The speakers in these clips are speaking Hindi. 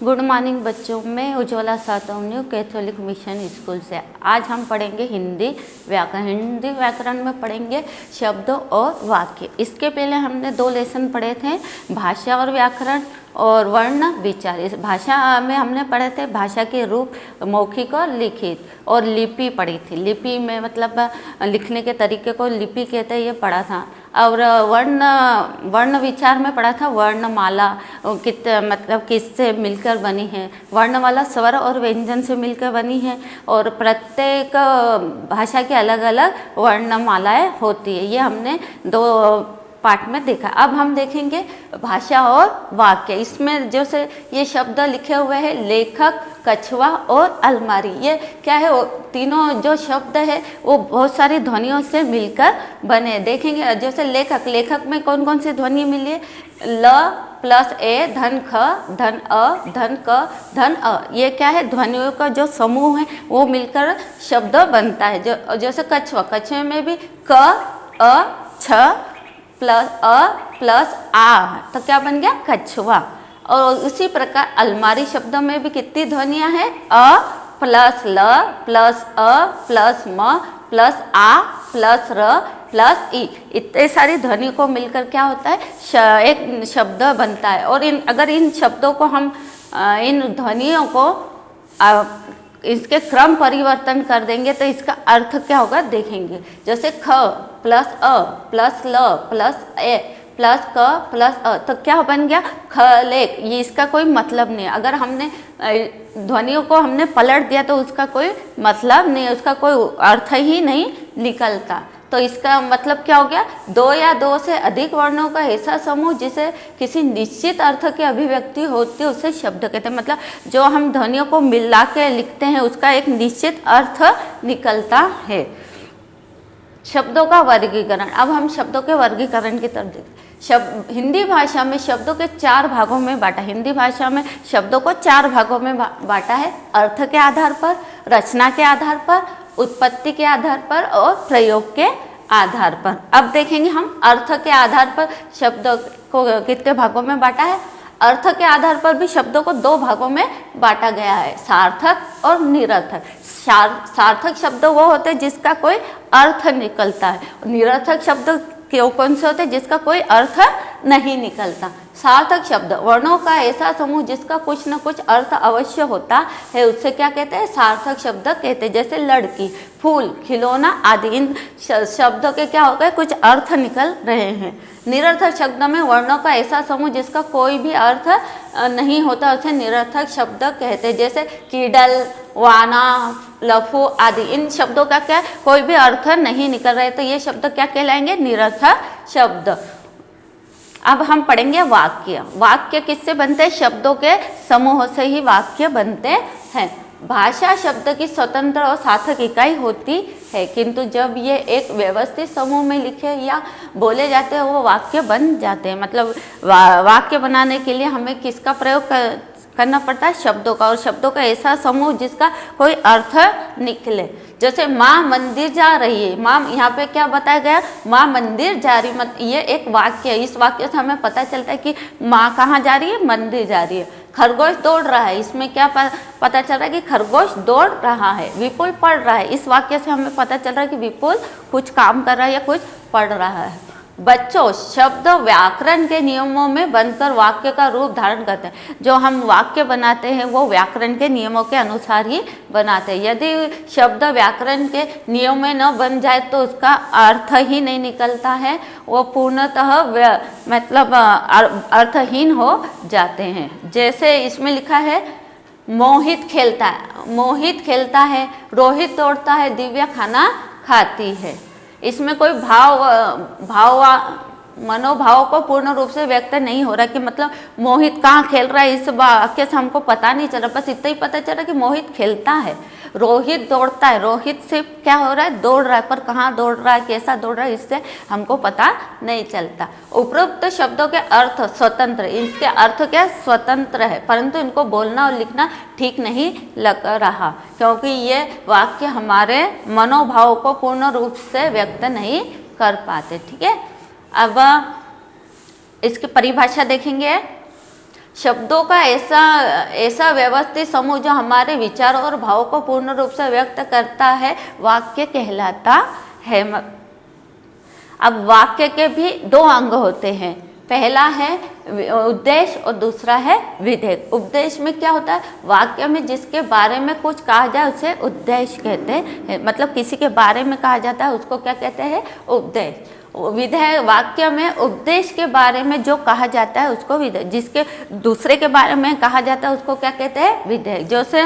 गुड मॉर्निंग बच्चों, मैं Ujjwala Satav new Catholic mission school से। आज हम पढ़ेंगे हिंदी व्याकरण। हिंदी व्याकरण में पढ़ेंगे शब्द और वाक्य। इसके पहले हमने 2 लेसन पढ़े थे, भाषा और व्याकरण और वर्ण विचार। इस भाषा में हमने पढ़े थे भाषा के रूप, मौखिक और लिखित, और लिपि पढ़ी थी। लिपि में मतलब लिखने के तरीके को लिपि कहते हैं, ये पढ़ा था। और वर्ण विचार में पढ़ा था वर्णमाला मतलब किससे मिलकर बनी है। वर्णमाला स्वर और व्यंजन से मिलकर बनी है और प्रत्येक भाषा की अलग अलग वर्णमालाएं होती है। ये हमने 2 पार्ट में देखा। अब हम देखेंगे भाषा और वाक्य। इसमें जो से ये शब्द लिखे हुए हैं, लेखक, कछुआ और अलमारी, ये क्या है? वो तीनों जो शब्द है वो बहुत सारी ध्वनियों से मिलकर बने। देखेंगे जैसे लेखक, लेखक में कौन कौन सी ध्वनि मिली है? ल प्लस ए, धन ख, धन अ, धन क, धन अ। ये क्या है? ध्वनियों का जो समूह है वो मिलकर शब्द बनता है। जो जैसे कछुआ, कछुए में भी क, अ, छ प्लस अ प्लस आ, तो क्या बन गया? कछुआ। और उसी प्रकार अलमारी शब्द में भी कितनी ध्वनियां हैं? अ प्लस ल प्लस अ प्लस म प्लस आ प्लस र प्लस ई। इतने सारी ध्वनि को मिलकर क्या होता है? एक शब्द बनता है। और अगर इन शब्दों को हम इन ध्वनियों को इसके क्रम परिवर्तन कर देंगे तो इसका अर्थ क्या होगा देखेंगे। जैसे ख प्लस अ प्लस ल प्लस ए प्लस क प्लस अ, तो क्या बन गया? खलेक। ये इसका कोई मतलब नहीं है। अगर हमने ध्वनियों को हमने पलट दिया तो उसका कोई मतलब नहीं है, उसका कोई अर्थ ही नहीं निकलता। तो इसका मतलब क्या हो गया? 2 या 2 से अधिक वर्णों का ऐसा समूह जिसे किसी निश्चित अर्थ की अभिव्यक्ति होती है उसे शब्द कहते हैं। मतलब जो हम ध्वनियों को मिला के लिखते हैं उसका एक निश्चित अर्थ निकलता है। शब्दों का वर्गीकरण। अब हम शब्दों के वर्गीकरण की तरफ देखते। हिंदी भाषा में शब्दों के 4 भागों में बांटा। हिंदी भाषा में शब्दों को 4 भागों में बांटा है। अर्थ के आधार पर, रचना के आधार पर, उत्पत्ति के आधार पर और प्रयोग के आधार पर। अब देखेंगे हम अर्थ के आधार पर शब्द को कितने भागों में बांटा है। अर्थ के आधार पर भी शब्दों को 2 भागों में बांटा गया है, सार्थक और निरर्थक। सार्थक शब्द वो होते हैं जिसका कोई अर्थ निकलता है। निरर्थक शब्द कौन से होते हैं? जिसका कोई अर्थ नहीं निकलता। सार्थक शब्द वर्णों का ऐसा समूह जिसका कुछ न कुछ अर्थ अवश्य होता है, उससे क्या कहते हैं? सार्थक शब्द कहते हैं। जैसे लड़की, फूल, खिलौना आदि, इन शब्दों के क्या हो गए? कुछ अर्थ निकल रहे हैं। निरर्थक शब्द में वर्णों का ऐसा समूह जिसका कोई भी अर्थ नहीं होता, उसे निरर्थक शब्द कहते हैं। जैसे कीडल, वाना, लफू आदि, इन शब्दों का क्या कोई भी अर्थ नहीं निकल रहे, तो ये शब्द क्या कहलाएंगे? निरर्थक शब्द। अब हम पढ़ेंगे वाक्य। वाक्य किससे बनते हैं? शब्दों के समूह से ही वाक्य बनते हैं। भाषा शब्द की स्वतंत्र और सार्थक इकाई होती है, किंतु जब ये एक व्यवस्थित समूह में लिखे या बोले जाते हैं वो वाक्य बन जाते हैं। मतलब वाक्य बनाने के लिए हमें किसका प्रयोग करना पड़ता है? शब्दों का। और शब्दों का ऐसा समूह जिसका कोई अर्थ निकले। जैसे माँ मंदिर जा रही है, माँ यहाँ पे क्या बताया गया? माँ मंदिर जा रही। ये एक वाक्य है। इस वाक्य से हमें पता चलता है कि माँ कहाँ जा रही है? मंदिर जा रही है। खरगोश दौड़ रहा है, इसमें क्या पता चल रहा है कि खरगोश दौड़ रहा है। विपुल पढ़ रहा है, इस वाक्य से हमें पता चल रहा है कि विपुल कुछ काम कर रहा है या कुछ पढ़ रहा है। बच्चों, शब्द व्याकरण के नियमों में बनकर वाक्य का रूप धारण करते हैं। जो हम वाक्य बनाते हैं वो व्याकरण के नियमों के अनुसार ही बनाते हैं। यदि शब्द व्याकरण के नियम में न बन जाए तो उसका अर्थ ही नहीं निकलता है, वो पूर्णतः मतलब अर्थहीन हो जाते हैं। जैसे इसमें लिखा है मोहित खेलता है, मोहित खेलता है, रोहित दौड़ता है, दिव्या खाना खाती है। इसमें कोई मनोभाव को पूर्ण रूप से व्यक्त नहीं हो रहा कि मतलब मोहित कहाँ खेल रहा है, इस वाक्य से हमको पता नहीं चल रहा। बस इतना ही पता चल रहा कि मोहित खेलता है। रोहित दौड़ता है, रोहित से क्या हो रहा है? दौड़ रहा है, पर कहाँ दौड़ रहा है, कैसा दौड़ रहा है, इससे हमको पता नहीं चलता। उपरोक्त शब्दों के अर्थ स्वतंत्र, इसके अर्थ क्या स्वतंत्र है, परंतु इनको बोलना और लिखना ठीक नहीं लग रहा क्योंकि ये वाक्य हमारे मनोभाव को पूर्ण रूप से व्यक्त नहीं कर पाते। ठीक है, अब इसकी परिभाषा देखेंगे। शब्दों का ऐसा व्यवस्थित समूह जो हमारे विचारों और भावों को पूर्ण रूप से व्यक्त करता है वाक्य कहलाता है। अब वाक्य के भी दो अंग होते हैं, पहला है उद्देश्य और दूसरा है विधेयक। उद्देश्य में क्या होता है, वाक्य में जिसके बारे में कुछ कहा जाए उसे उद्देश्य कहते हैं, मतलब किसी के बारे में कहा जाता है उसको क्या कहते हैं, उद्देश्य। विधेयक वाक्य में उपदेश के बारे में जो कहा जाता है उसको विधेयक, जिसके दूसरे के बारे में कहा जाता है उसको क्या कहते हैं, विधेयक। जैसे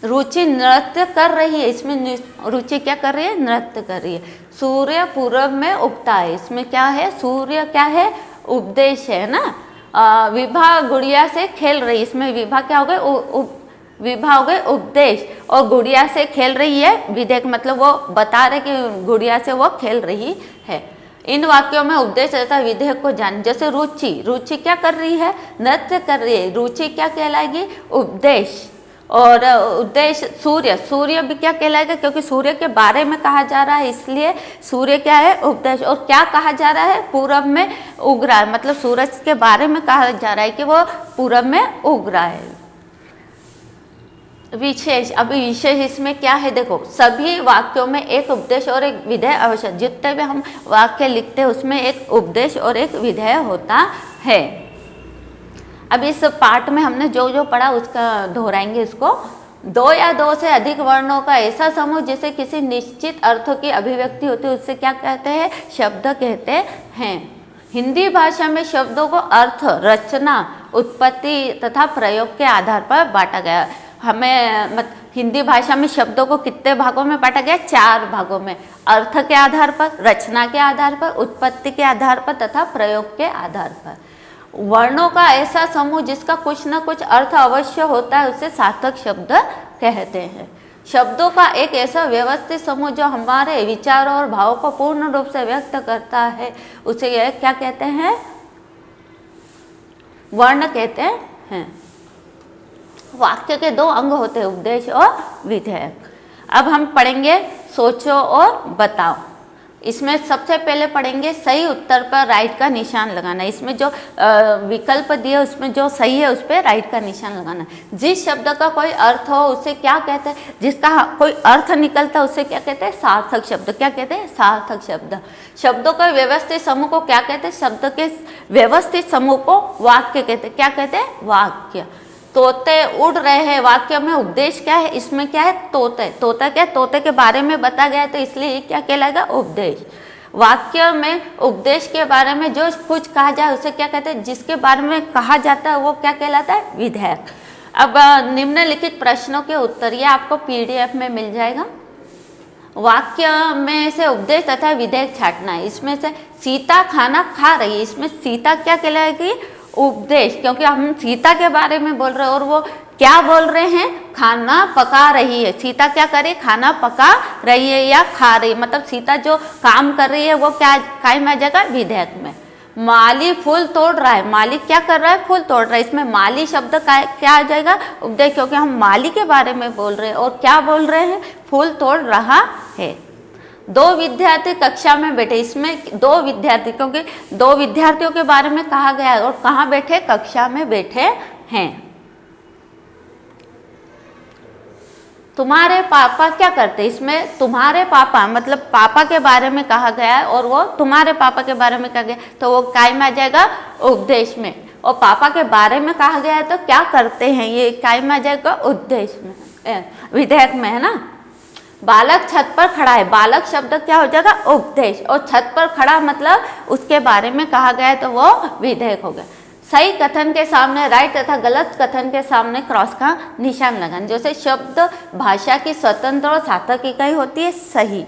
रुचि नृत्य कर रही है, इसमें रुचि क्या कर रही है, नृत्य कर रही है। सूर्य पूरब में उगता है, इसमें क्या है, सूर्य क्या है, उपदेश है ना। विभा गुड़िया से खेल रही, इसमें विभा क्या हो गए, विभा हो गए उपदेश, और गुड़िया से खेल रही है विधेयक, मतलब वो बता रहे कि गुड़िया से वो खेल रही है। इन वाक्यों में उपदेश तथा विधेयक को जान। जैसे रुचि क्या कर रही है, नृत्य कर रही है, रुचि क्या कहलाएगी, उपदेश। और उद्देश्य सूर्य भी क्या कहलाएगा, क्योंकि सूर्य के बारे में कहा जा रहा है इसलिए सूर्य क्या है, उपदेश। और क्या कहा जा रहा है, पूरब में उग रहा है, मतलब सूरज के बारे में कहा जा रहा है कि वो पूरब में उग रहा है। विशेष, अभी विशेष इसमें क्या है, देखो सभी वाक्यों में एक उपदेश और एक विधेय आवश्यक। जितने भी हम वाक्य लिखते हैं उसमें एक उपदेश और एक विधेय होता है। अब इस पाठ में हमने जो जो पढ़ा उसका दोहराएंगे इसको। दो या दो से अधिक वर्णों का ऐसा समूह जिसे किसी निश्चित अर्थों की अभिव्यक्ति होती है उससे क्या कहते हैं, शब्द कहते हैं। हिंदी भाषा में शब्दों को अर्थ, रचना, उत्पत्ति तथा प्रयोग के आधार पर बांटा गया। हमें हिंदी भाषा में शब्दों को कितने भागों में बांटा गया, 4 भागों में। अर्थ के आधार पर, रचना के आधार पर, उत्पत्ति के आधार पर तथा प्रयोग के आधार पर। वर्णों का ऐसा समूह जिसका कुछ न कुछ अर्थ अवश्य होता है उसे सार्थक शब्द कहते हैं। शब्दों का एक ऐसा व्यवस्थित समूह जो हमारे विचारों और भावों को पूर्ण रूप से व्यक्त करता है उसे क्या कहते हैं, वर्ण कहते हैं। वाक्य के 2 अंग होते हैं, उपदेश और विधेयक। अब हम पढ़ेंगे सोचो और बताओ। इसमें सबसे पहले पढ़ेंगे सही उत्तर पर राइट का निशान लगाना। इसमें जो विकल्प दिए उसमें जो सही है उस पर राइट का निशान लगाना। जिस शब्द का कोई अर्थ हो उसे क्या कहते हैं, जिसका कोई अर्थ निकलता है उसे क्या कहते हैं, सार्थक शब्द। क्या कहते हैं, सार्थक शब्द। शब्दों का व्यवस्थित समूह को क्या कहते हैं, शब्द के व्यवस्थित समूह को वाक्य कहते हैं। क्या कहते हैं, वाक्य। तोते उड़ रहे हैं, वाक्य में उपदेश क्या है, इसमें क्या है, तोता क्या, तोते के बारे में बता गया है तो इसलिए क्या कहलाएगा, उपदेश। वाक्य में उपदेश के बारे में जो कुछ कहा जाए उसे क्या कहते हैं, जिसके बारे में कहा जाता है वो क्या कहलाता है, विधेयक। अब निम्नलिखित प्रश्नों के उत्तर ये आपको PDF में मिल जाएगा। वाक्य में से उपदेश तथा विधेयक छांटना है। इसमें से सीता खाना खा रही है, इसमें सीता क्या कहलाएगी, उपदेश, क्योंकि हम सीता के बारे में बोल रहे हैं और वो क्या बोल रहे हैं, खाना पका रही है। सीता क्या करे, खाना पका रही है या खा रही है, मतलब सीता जो काम कर रही है वो क्या काय में आ जाएगा, विधेयक में। माली फूल तोड़ रहा है, माली क्या कर रहा है, फूल तोड़ रहा है, इसमें माली शब्द का क्या आ जाएगा, उपदेश, क्योंकि हम माली के बारे में बोल रहे हैं और क्या बोल रहे हैं, फूल तोड़ रहा है। 2 विद्यार्थी कक्षा में बैठे, इसमें 2 विद्यार्थी, क्योंकि 2 विद्यार्थियों के बारे में कहा गया है और कहाँ बैठे, कक्षा में बैठे हैं। तुम्हारे पापा क्या करते, इसमें तुम्हारे पापा मतलब पापा के बारे में कहा गया है और वो तुम्हारे पापा के बारे में कहा गया तो वो काय में आ जाएगा, उपदेश में। और पापा के बारे में कहा गया है तो क्या करते हैं, ये काय में आ जाएगा, उद्देश्य में, विधेयक में, है ना। बालक छत पर खड़ा है, बालक शब्द क्या हो जाएगा, उपदेश, और छत पर खड़ा मतलब उसके बारे में कहा गया है तो वो विधेयक हो गया। सही कथन के सामने राइट तथा गलत कथन के सामने क्रॉस का निशान लगाना। जैसे शब्द भाषा की स्वतंत्र और सार्थक इकाई होती है सही।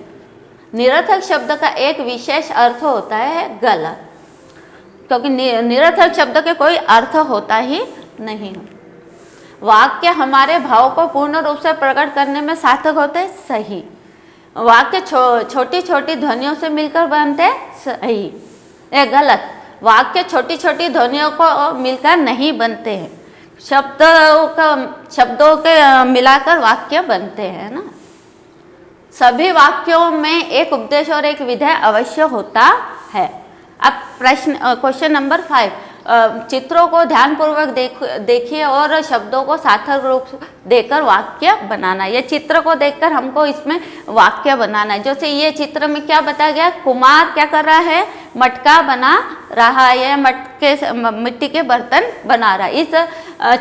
निरर्थक शब्द का एक विशेष अर्थ होता है गलत, क्योंकि निरर्थक शब्द के कोई अर्थ होता ही नहीं। वाक्य हमारे भाव को पूर्ण रूप से प्रकट करने में सार्थक होते हैं सही। वाक्य छोटी छोटी ध्वनियों से मिलकर बनते हैं सही। गलत, वाक्य छोटी छोटी ध्वनियों को मिलकर नहीं बनते हैं, शब्दों के मिलाकर वाक्य बनते हैं ना। सभी वाक्यों में एक उपदेश और एक विधेय अवश्य होता है। अब क्वेश्चन नंबर 5, चित्रों को ध्यानपूर्वक देखिए और शब्दों को सार्थक रूप देकर वाक्य बनाना। ये चित्र को देखकर हमको इसमें वाक्य बनाना है। जैसे ये चित्र में क्या बताया गया, कुमार क्या कर रहा है, मटका बना रहा है, मटके से मिट्टी के बर्तन बना रहा है। इस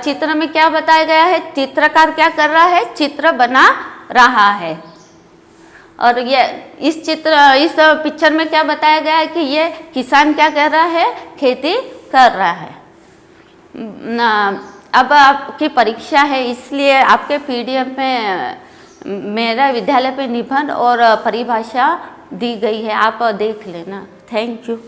चित्र में क्या बताया गया है, चित्रकार क्या कर रहा है, चित्र बना रहा है। और ये इस पिक्चर में क्या बताया गया है कि ये किसान क्या कर रहा है, खेती कर रहा है। अब आपकी परीक्षा है, इसलिए आपके PDF में मेरा विद्यालय पे निबंध और परिभाषा दी गई है, आप देख लेना। Thank you.